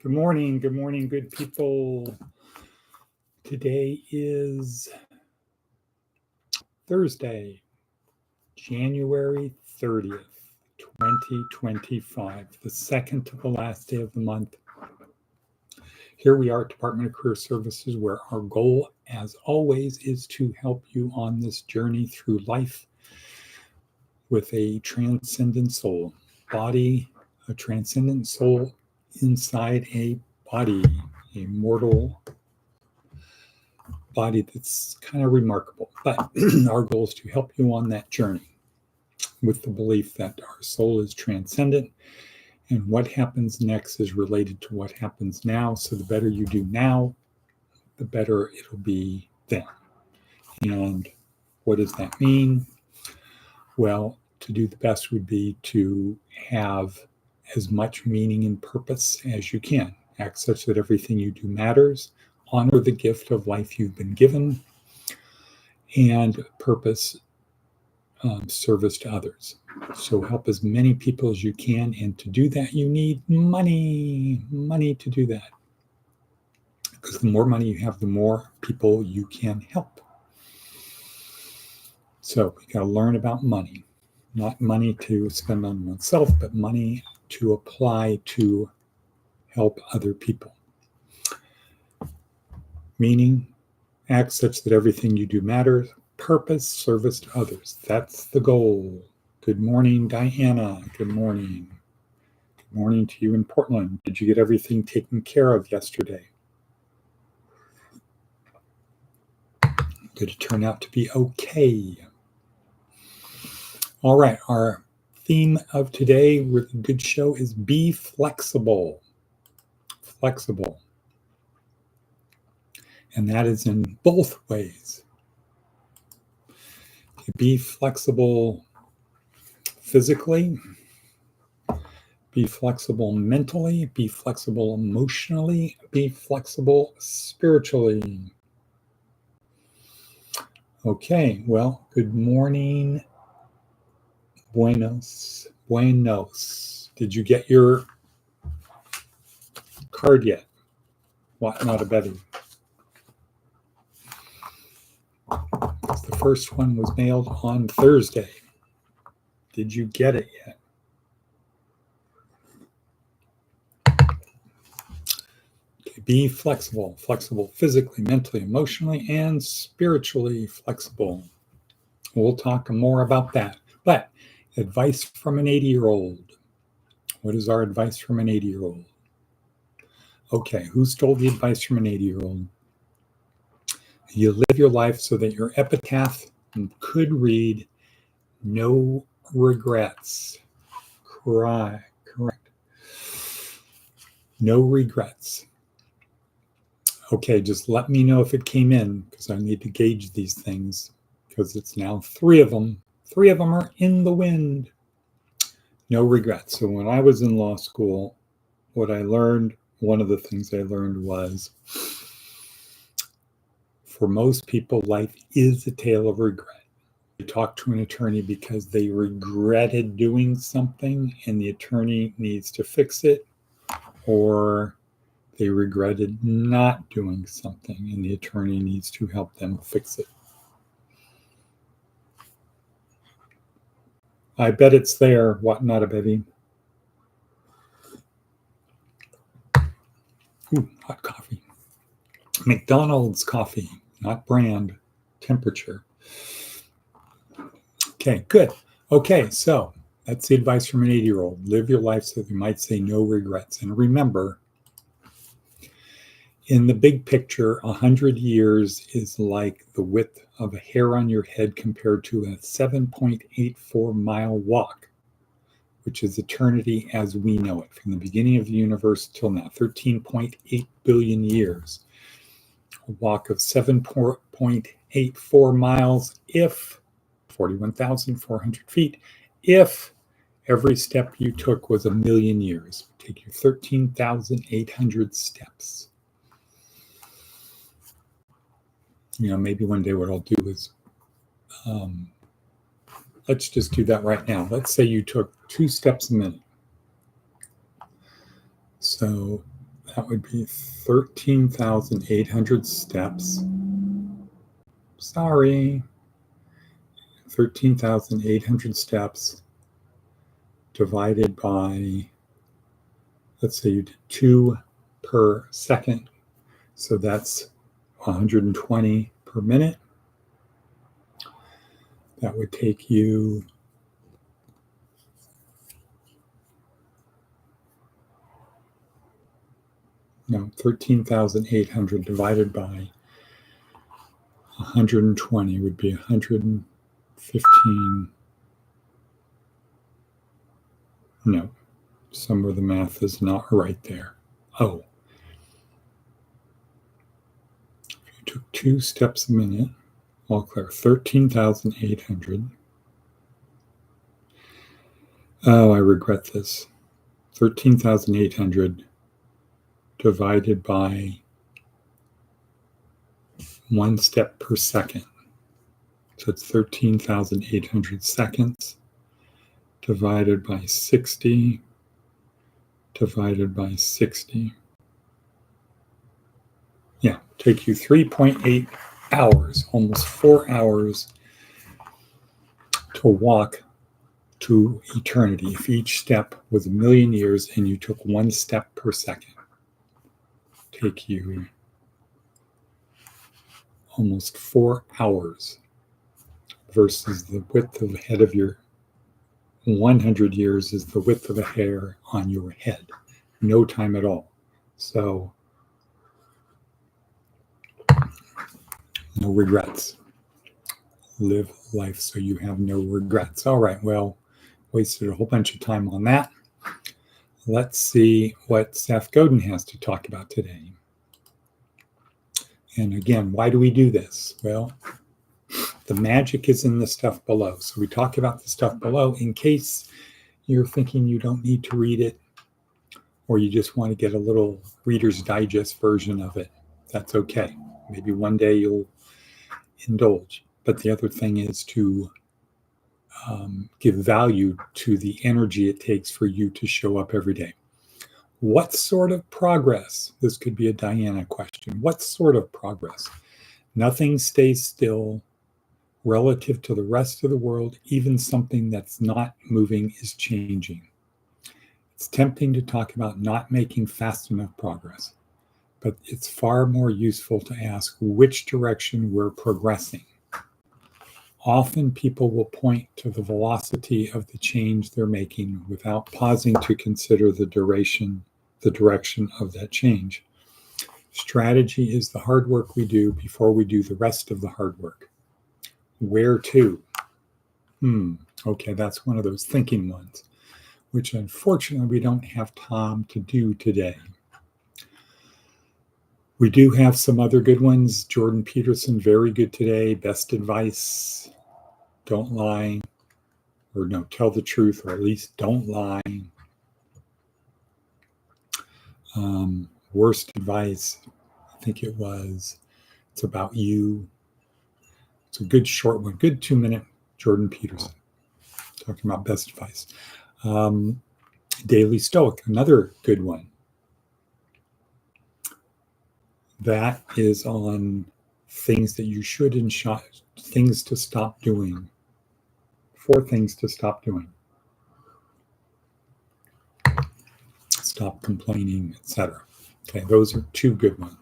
Good morning, good people. Today is Thursday, January 30th, 2025, the second to the last day of the month. Here we are at Department of Career Services, where our goal, as always, is to help you on this journey through life with a transcendent soul, body, a transcendent soul inside a body, a mortal body that's kind of remarkable. But our goal is to help you on that journey with the belief that our soul is transcendent and what happens next is related to what happens now. So the better you do now, the better it'll be then. And what does that mean? Well, to do the best would be to have as much meaning and purpose as you can. Act such that everything you do matters. Honor the gift of life you've been given, and purpose service to others. So help as many people as you can, and to do that you need money to do that, because the more money you have, the more people you can help. So you got to learn about money, not money to spend on oneself, but money to apply to help other people. Meaning, act such that everything you do matters. Purpose, service to others. That's the goal. Good morning, Diana. Good morning. Good morning to you in Portland. Did you get everything taken care of yesterday? Did it turn out to be okay? All right, our theme of today with a good show is be flexible. Flexible. And that is in both ways. Be flexible physically, be flexible mentally, be flexible emotionally, be flexible spiritually. Okay, well, good morning. Buenos. Did you get your card yet? What, not a Betty? The first one was mailed on Thursday. Did you get it yet? Okay, be flexible. Flexible physically, mentally, emotionally, and spiritually flexible. We'll talk more about that. But advice from an 80-year-old. What is our advice from an 80-year-old? Okay, who stole the advice from an 80-year-old? You live your life so that your epitaph could read, no regrets. Correct. No regrets. Okay, just let me know if it came in, because I need to gauge these things, because it's now 3 of them. 3 of them are in the wind. No regrets. So when I was in law school, what I learned, one of the things I learned was, for most people, life is a tale of regret. You talk to an attorney because they regretted doing something and the attorney needs to fix it, or they regretted not doing something and the attorney needs to help them fix it. I bet it's there. What, not a Betty? Ooh, hot coffee. McDonald's coffee, not brand, temperature. Okay, good. Okay, so that's the advice from an 80-year-old. Live your life so that you might say no regrets. And remember, in the big picture, 100 years is like the width of a hair on your head compared to a 7.84-mile walk, which is eternity as we know it, from the beginning of the universe till now, 13.8 billion years. A walk of 7.84 miles if 41,400 feet, if every step you took was 1 million years. Take your 13,800 steps. Maybe one day what I'll do is, let's just do that right now. Let's say you took 2 steps a minute. So That would be 13,800 steps. Sorry. 13,800 steps divided by, let's say you did 2 per second. So that's 120 per minute. That would take you 13,800 divided by 120 would be 115. No, some of the math is not right there. Oh, if you took 2 steps a minute, all clear, 13,800. Oh, I regret this. 13,800 divided by 1 step per second. So it's 13,800 seconds divided by 60 divided by 60. Yeah, take you 3.8 hours, almost 4 hours to walk to eternity. If each step was 1,000,000 years and you took 1 step per second, take you almost 4 hours versus the width of the head of your 100 years is the width of a hair on your head. No time at all. So no regrets. Live life so you have no regrets. All right, well, wasted a whole bunch of time on that. Let's see what Seth Godin has to talk about today. And again, why do we do this? Well, the magic is in the stuff below. So we talk about the stuff below in case you're thinking you don't need to read it or you just want to get a little Reader's Digest version of it. That's okay. Maybe one day you'll indulge. But the other thing is to give value to the energy it takes for you to show up every day. What sort of progress? This could be a Diana question. What sort of progress? Nothing stays still relative to the rest of the world. Even something that's not moving is changing. It's tempting to talk about not making fast enough progress, but it's far more useful to ask which direction we're progressing. Often people will point to the velocity of the change they're making without pausing to consider the direction of that change. Strategy is the hard work we do before we do the rest of the hard work. Where to? Okay, that's one of those thinking ones, which unfortunately we don't have time to do today. We do have some other good ones. Jordan Peterson, very good today. Best advice, don't lie. Or no, tell the truth, or at least don't lie. Worst advice, I think it was, it's about you. It's a good short one, good 2-minute Jordan Peterson, talking about best advice. Daily Stoic, another good one. That is on things that you should and things to stop doing. 4 things to stop doing. Stop complaining, etc. Okay, those are 2 good ones.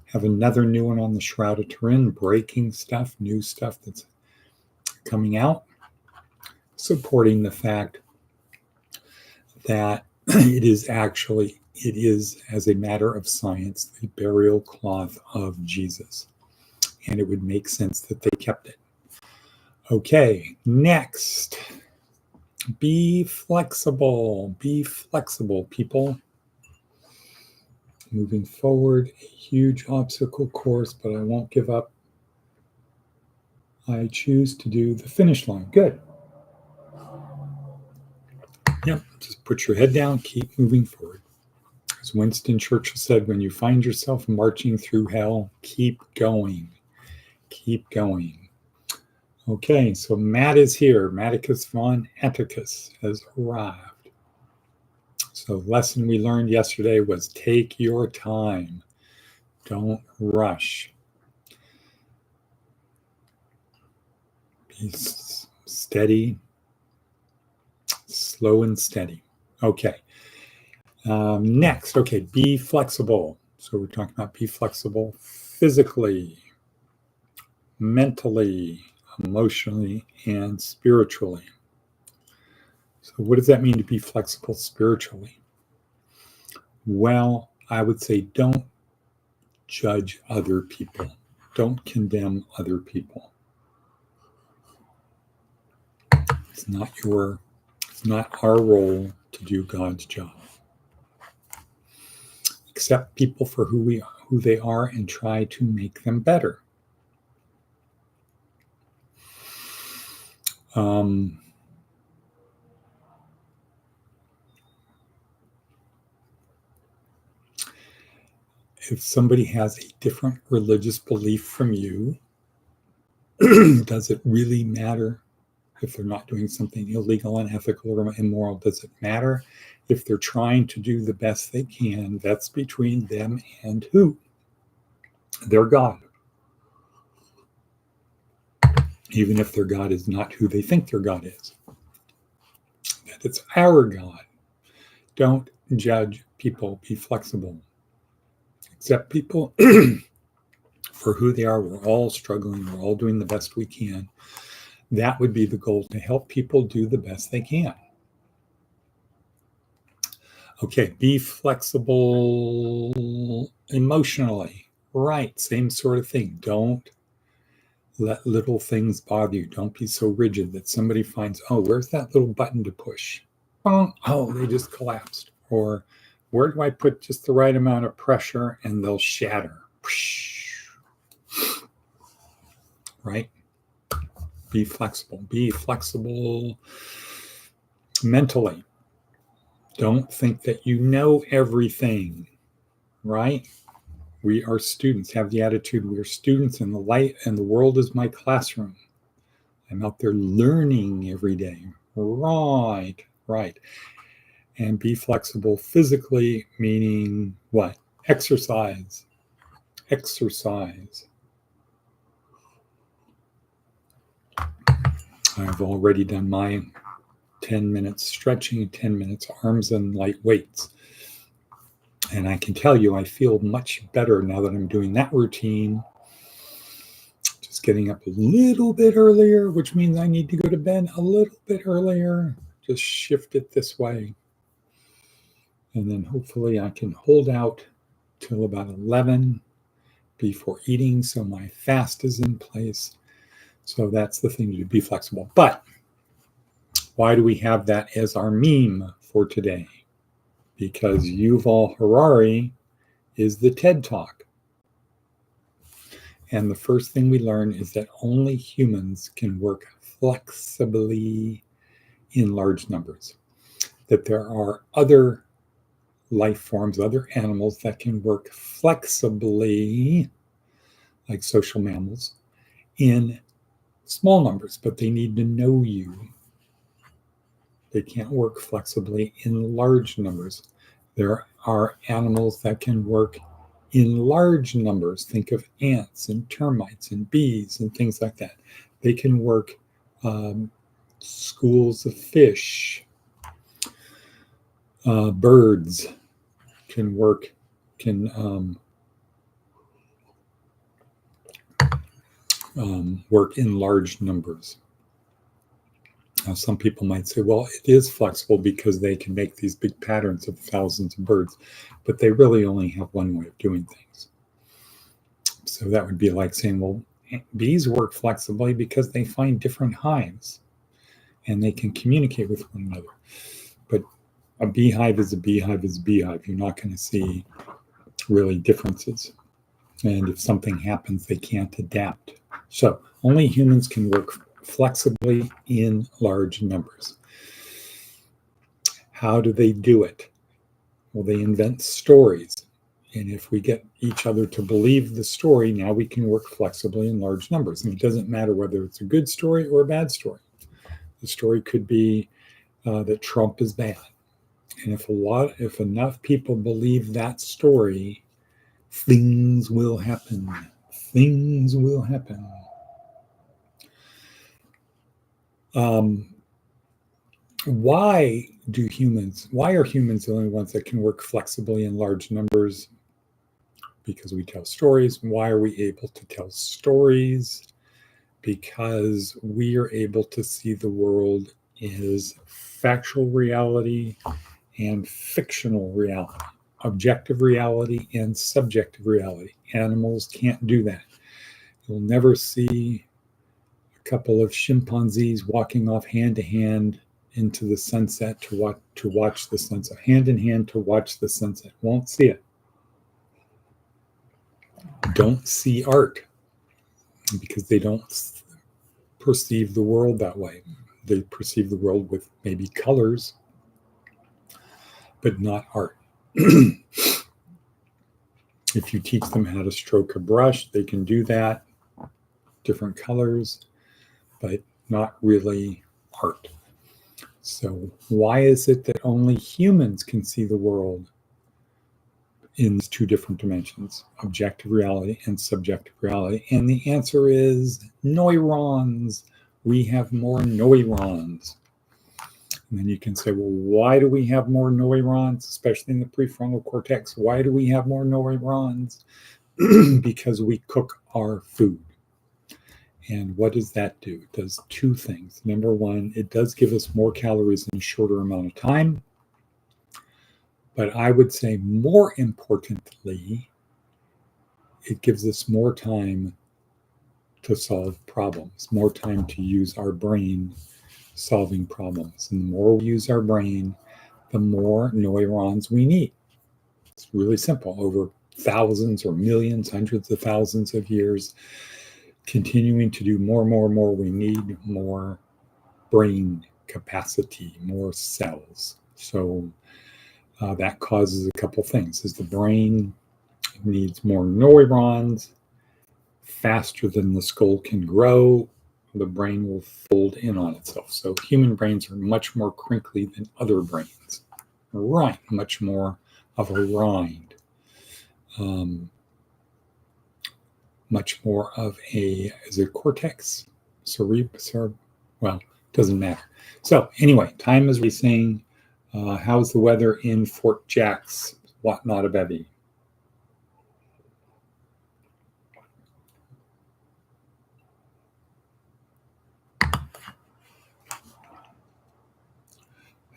Have another new one on the Shroud of Turin, breaking stuff, new stuff that's coming out, supporting the fact that it is, as a matter of science, the burial cloth of Jesus. And it would make sense that they kept it. Okay, next. Be flexible. Be flexible, people. Moving forward, a huge obstacle course, but I won't give up. I choose to do the finish line. Good. Yep, just put your head down, keep moving forward. As Winston Churchill said, when you find yourself marching through hell, keep going. Keep going. Okay, so Matt is here. Matticus von Atticus has arrived. So the lesson we learned yesterday was take your time. Don't rush. Be steady, slow and steady. Okay. Next, okay, be flexible. So we're talking about be flexible physically, mentally, emotionally, and spiritually. So what does that mean to be flexible spiritually? Well, I would say don't judge other people. Don't condemn other people. It's not our role to do God's job. Accept people for who they are and try to make them better. If somebody has a different religious belief from you, does it really matter if they're not doing something illegal, unethical, or immoral? Does it matter if they're trying to do the best they can? That's between them and who? Their God. Even if their God is not who they think their God is. That it's our God. Don't judge people. Be flexible. Accept people for who they are. We're all struggling. We're all doing the best we can. That would be the goal, to help people do the best they can. Okay, be flexible emotionally. Right, same sort of thing. Don't let little things bother you. Don't be so rigid that somebody finds, oh, where's that little button to push? Oh, they just collapsed. Or where do I put just the right amount of pressure and they'll shatter? Right? Be flexible. Be flexible mentally. Don't think that you know everything, right? We are students. Have the attitude we are students, and the light and the world is my classroom. I'm out there learning every day. Right. And be flexible physically, meaning what? Exercise. I've already done my 10 minutes stretching, 10 minutes arms and light weights. And I can tell you, I feel much better now that I'm doing that routine. Just getting up a little bit earlier, which means I need to go to bed a little bit earlier. Just shift it this way. And then hopefully I can hold out till about 11 before eating, so my fast is in place. So that's the thing to do, be flexible. But why do we have that as our meme for today? Because Yuval Harari is the TED Talk. And the first thing we learn is that only humans can work flexibly in large numbers. That there are other life forms, other animals that can work flexibly, like social mammals, in small numbers, but they need to know you. They can't work flexibly in large numbers. There are animals that can work in large numbers. Think of ants and termites and bees and things like that. They can work schools of fish. Birds can work in large numbers. Now, some people might say, well, it is flexible because they can make these big patterns of thousands of birds, but they really only have one way of doing things. So that would be like saying, well, bees work flexibly because they find different hives and they can communicate with one another. But a beehive is a beehive is a beehive. You're not going to see really differences. And if something happens, they can't adapt. So only humans can work flexibly in large numbers. How do they do it? Well, they invent stories. And if we get each other to believe the story, now we can work flexibly in large numbers. And it doesn't matter whether it's a good story or a bad story. The story could be that Trump is bad. And if enough people believe that story, things will happen. Things will happen. Why are humans the only ones that can work flexibly in large numbers? Because we tell stories. Why are we able to tell stories? Because we are able to see the world as factual reality and fictional reality, objective reality and subjective reality. Animals can't do that. You'll never see a couple of chimpanzees walking off hand to hand into the sunset to watch the sunset, hand in hand to watch the sunset. Won't see it. Don't see art because they don't perceive the world that way. They perceive the world with maybe colors, but not art. If you teach them how to stroke a brush, they can do that, different colors, but not really art. So why is it that only humans can see the world in these two different dimensions, objective reality and subjective reality? And the answer is neurons. We have more neurons. And then you can say, well, why do we have more neurons, especially in the prefrontal cortex? Why do we have more neurons? Because we cook our food. And what does that do? It does two things. Number one, it does give us more calories in a shorter amount of time. But I would say more importantly, it gives us more time to solve problems, more time to use our brain solving problems. And the more we use our brain, the more neurons we need. It's really simple. Over thousands or millions, hundreds of thousands of years, continuing to do more, we need more brain capacity, more cells. So that causes a couple things. As the brain needs more neurons faster than the skull can grow, the brain will fold in on itself. So human brains are much more crinkly than other brains. Right, much more of a rind. Much more of is it cortex? Well, doesn't matter. So anyway, time is racing. How's the weather in Fort Jacks, Not a Bevy?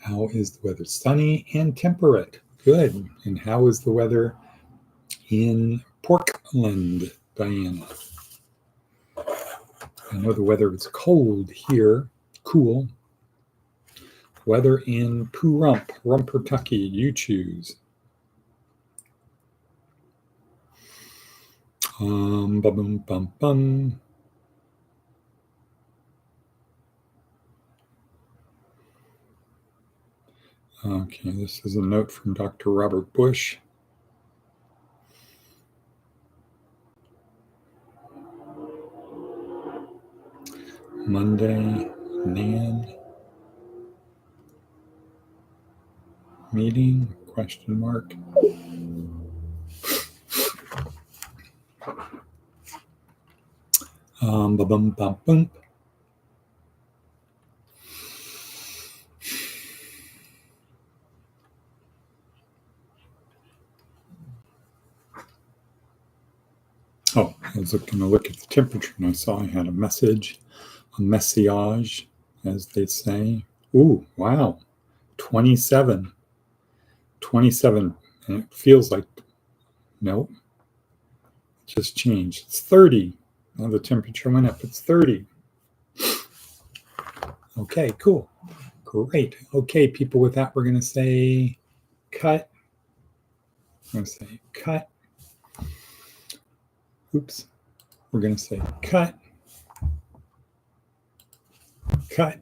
How is the weather? Sunny and temperate. Good. And how is the weather in Portland, Diana? I know the weather is cold here, cool. Weather in Pahrump, Rumpertucky, you choose. Bum, bum, bum, bum. Okay, this is a note from Dr. Robert Bush. Monday, NAN meeting, question mark. Bum, bum, bum, bum. Oh, I was going to look at the temperature and I saw I had a message, as they say. Ooh, wow, 27. And it feels like, no, just changed. It's 30. Now the temperature went up, it's 30. Okay, cool. Great. Okay, people, with that, we're going to say cut. I'm going to say cut. Oops. We're going to say cut. Cut.